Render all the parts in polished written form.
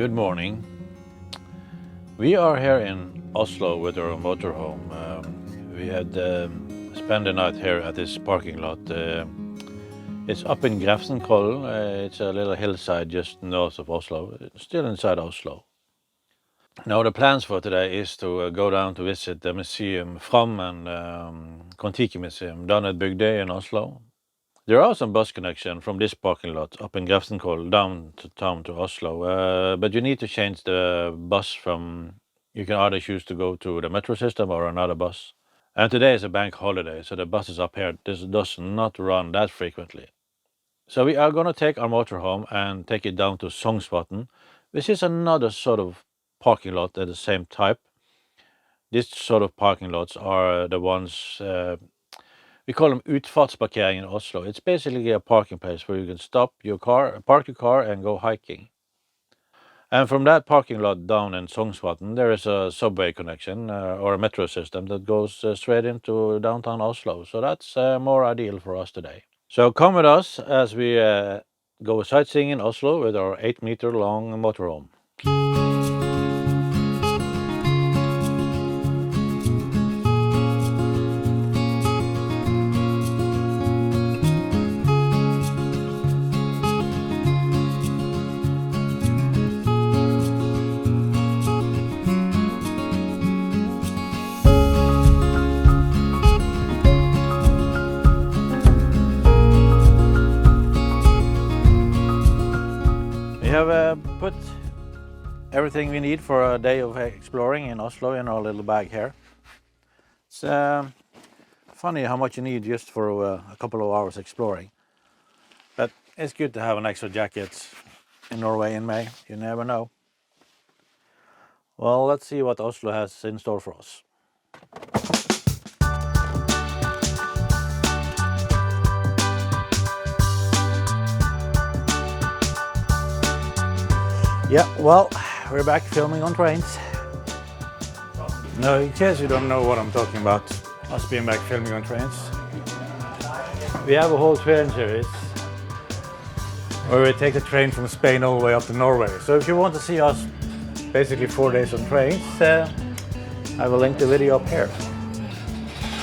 Good morning. We are here in Oslo with our motorhome. We had spent the night here at this parking lot. It's up in Grefsenkollen. It's a little hillside just north of Oslo, still inside Oslo. Now the plans for today is to go down to visit the museum Fram and Kon-tiki museum down at Bygdøy in Oslo. There are some bus connections from this parking lot up in Grefsenkollen down to town to Oslo, but you need to change the bus from, you can either choose to go to the metro system or another bus. And today is a bank holiday, so the buses up here does not run that frequently. So we are going to take our motorhome and take it down to Sognsvatn, which is another sort of parking lot at the same type. This sort of parking lots are the ones, we call them utfartsparkering in Oslo. It's basically a parking place where you can stop your car, park your car and go hiking. And from that parking lot down in Sognsvatn, there is a subway connection or a metro system that goes straight into downtown Oslo. So that's more ideal for us today. So come with us as we go sightseeing in Oslo with our 8-meter long motorhome. We have put everything we need for a day of exploring in Oslo in our little bag here. It's funny how much you need just for a couple of hours exploring. But it's good to have an extra jacket in Norway in May, you never know. Well, let's see what Oslo has in store for us. Yeah, well, we're back filming on trains. No, in case you don't know what I'm talking about, us being back filming on trains. We have a whole train series where we take the train from Spain all the way up to Norway. So if you want to see us basically 4 days on trains, I will link the video up here.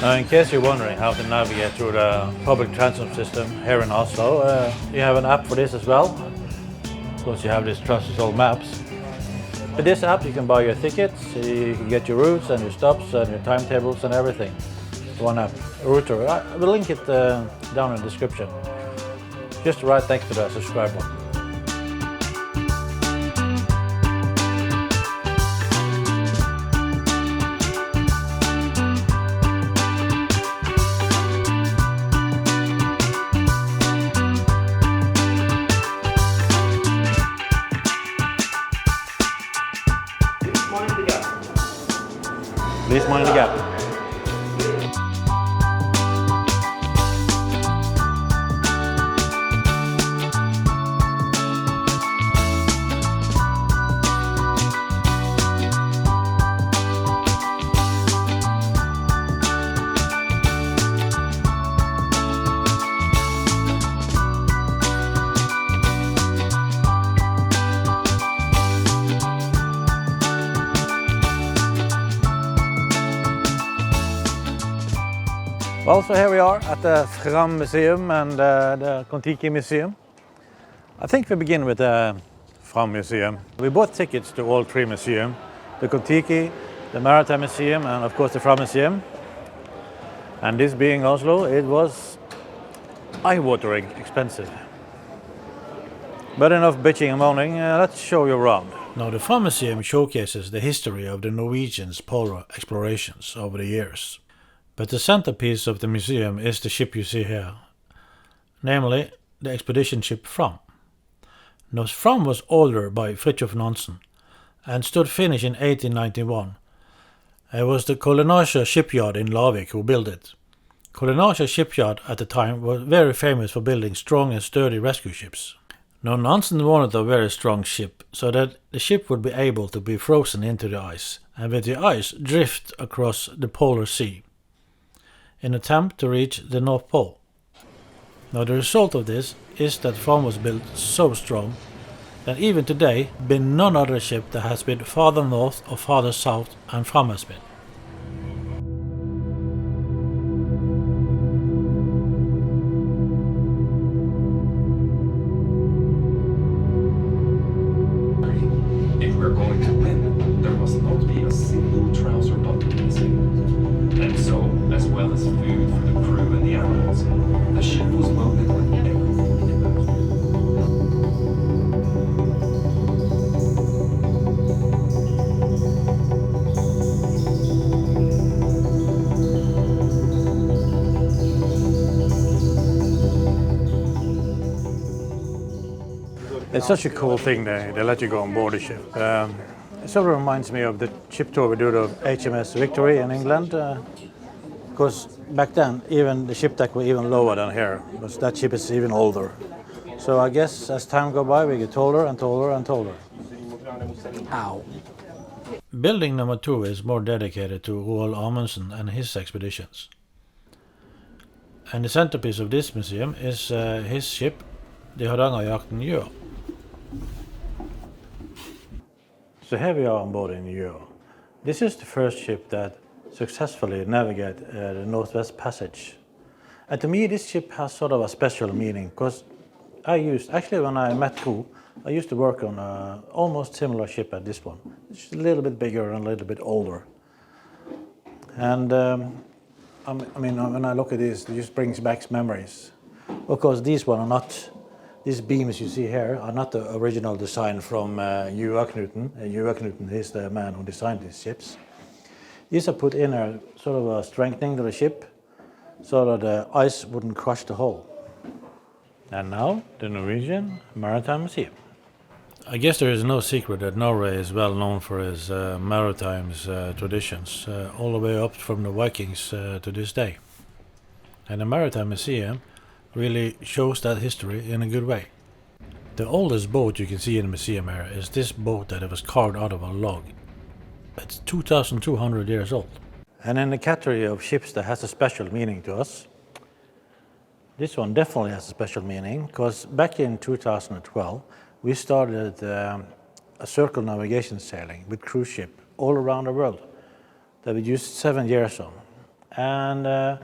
Now, in case you're wondering how to navigate through the public transport system here in Oslo, you have an app for this as well. Of course, you have these trusted old maps. With this app, you can buy your tickets, you can get your routes and your stops and your timetables and everything. One app, Router. I will link it down in the description. Just right next to the subscribe button. Please mind the gap. Well, so here we are at the Fram Museum and the Kon-tiki Museum. I think we begin with the Fram Museum. We bought tickets to all three museums, the Kon-tiki, the Maritime Museum and of course the Fram Museum. And this being Oslo, it was eye-watering expensive. But enough bitching and moaning, let's show you around. Now the Fram Museum showcases the history of the Norwegians' polar explorations over the years. But the centerpiece of the museum is the ship you see here, namely the expedition ship Fram. Now Fram was ordered by Fridjof Nansen and stood finished in 1891. It was the Polynesian shipyard in Larvik who built it. Polynesian shipyard at the time was very famous for building strong and sturdy rescue ships. Now Nansen wanted a very strong ship so that the ship would be able to be frozen into the ice and with the ice drift across the polar sea in an attempt to reach the North Pole. Now the result of this is that Fram was built so strong that even today been none other ship that has been farther north or farther south than Fram has been. If we're going to win, there must not be a single trouser button missing. And so, as well as food for the crew and the animals, the ship was loaded with everything it could. It's such a cool thing they let you go on board the ship. It sort of reminds me of the ship tour we did of HMS Victory in England. Because back then, even the ship deck were even lower than here, because that ship is even older. So I guess as time goes by, we get taller and taller and taller. Ow. Building number 2 is more dedicated to Roald Amundsen and his expeditions. And the centerpiece of this museum is his ship, the Hardangerjakten Gjøa. So here we are on board in Gjøa. This is the first ship that successfully navigate the Northwest Passage. And to me this ship has sort of a special meaning, because actually when I met crew, I used to work on an almost similar ship as this one. It's a little bit bigger and a little bit older. And I mean, when I look at this, it just brings back memories. Of course, these beams you see here are not the original design from Gjøa. Gjøa is the man who designed these ships. These are put in a sort of a strengthening to the ship so that the ice wouldn't crush the hull. And now, the Norwegian Maritime Museum. I guess there is no secret that Norway is well known for its maritime traditions, all the way up from the Vikings to this day. And the Maritime Museum really shows that history in a good way. The oldest boat you can see in the museum here is this boat that was carved out of a log. It's 2,200 years old. And in the category of ships that has a special meaning to us, this one definitely has a special meaning, because back in 2012 we started a circle navigation sailing with cruise ship all around the world that we used 7 years on. And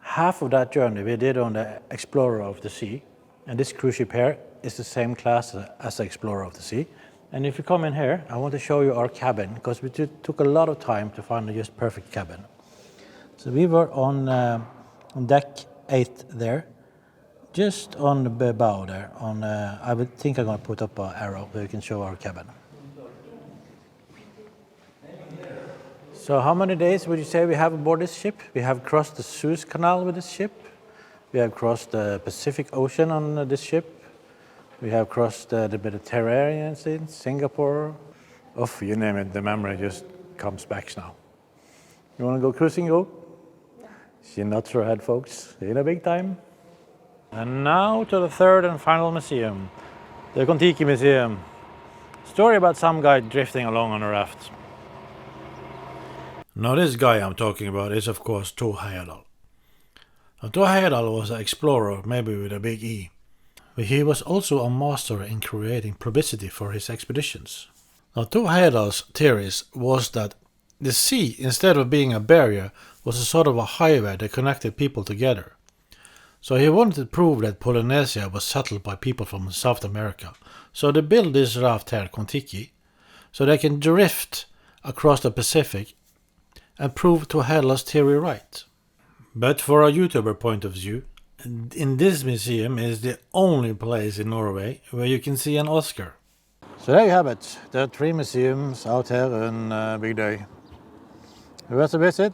half of that journey we did on the Explorer of the Sea, and this cruise ship here is the same class as the Explorer of the Sea. And if you come in here, I want to show you our cabin, because we took a lot of time to find a just perfect cabin. So we were on deck 8 there, just on the bow there. I would think I'm going to put up an arrow so you can show our cabin. So how many days would you say we have aboard this ship? We have crossed the Suez Canal with this ship. We have crossed the Pacific Ocean on this ship. We have crossed the Mediterranean in Singapore. Oh, you name it, the memory just comes back now. You want to go cruising, go? She nods her head, folks. In a big time. And now to the third and final museum, the Kon-tiki Museum. Story about some guy drifting along on a raft. Now this guy I'm talking about is of course Thor Heyerdahl. Now, Thor Heyerdahl was an explorer, maybe with a big E. But he was also a master in creating publicity for his expeditions. Now Thor Heyerdahl's theories was that the sea, instead of being a barrier, was a sort of a highway that connected people together. So he wanted to prove that Polynesia was settled by people from South America. So they built this raft here, Kon-tiki, so they can drift across the Pacific and prove Thor Heyerdahl's theory right. But for a YouTuber point of view, in this museum is the only place in Norway where you can see an Oscar. So there you have it. There are 3 museums out here in Big Day. Worth a visit?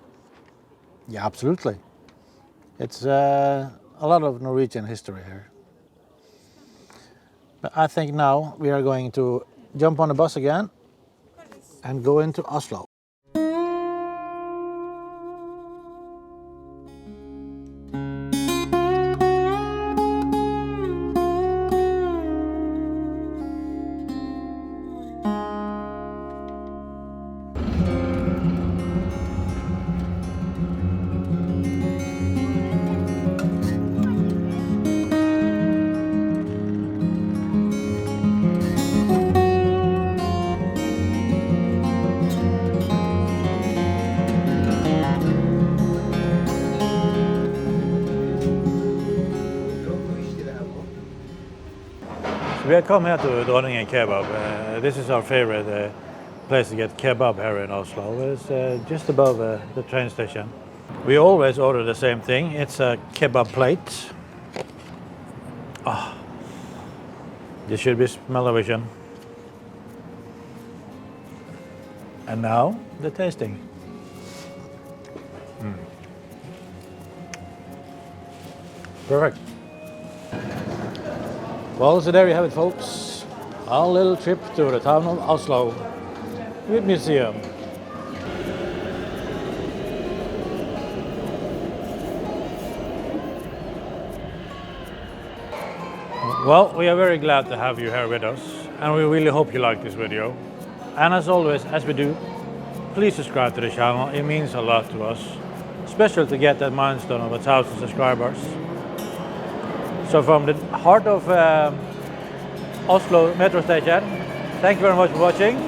Yeah, absolutely. It's a lot of Norwegian history here. But I think now we are going to jump on the bus again and go into Oslo. We have come here to Dronningen Kebab. This is our favorite place to get kebab here in Oslo. It's just above the train station. We always order the same thing. It's a kebab plate. This should be smell-o-vision. And now, the tasting. Perfect. Well, so there you have it, folks. Our little trip to the town of Oslo with museum. Well, we are very glad to have you here with us, and we really hope you like this video. And as always, as we do, please subscribe to the channel. It means a lot to us, especially to get that milestone of 1,000 subscribers. So from the heart of Oslo metro station, thank you very much for watching.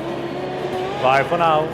Bye for now.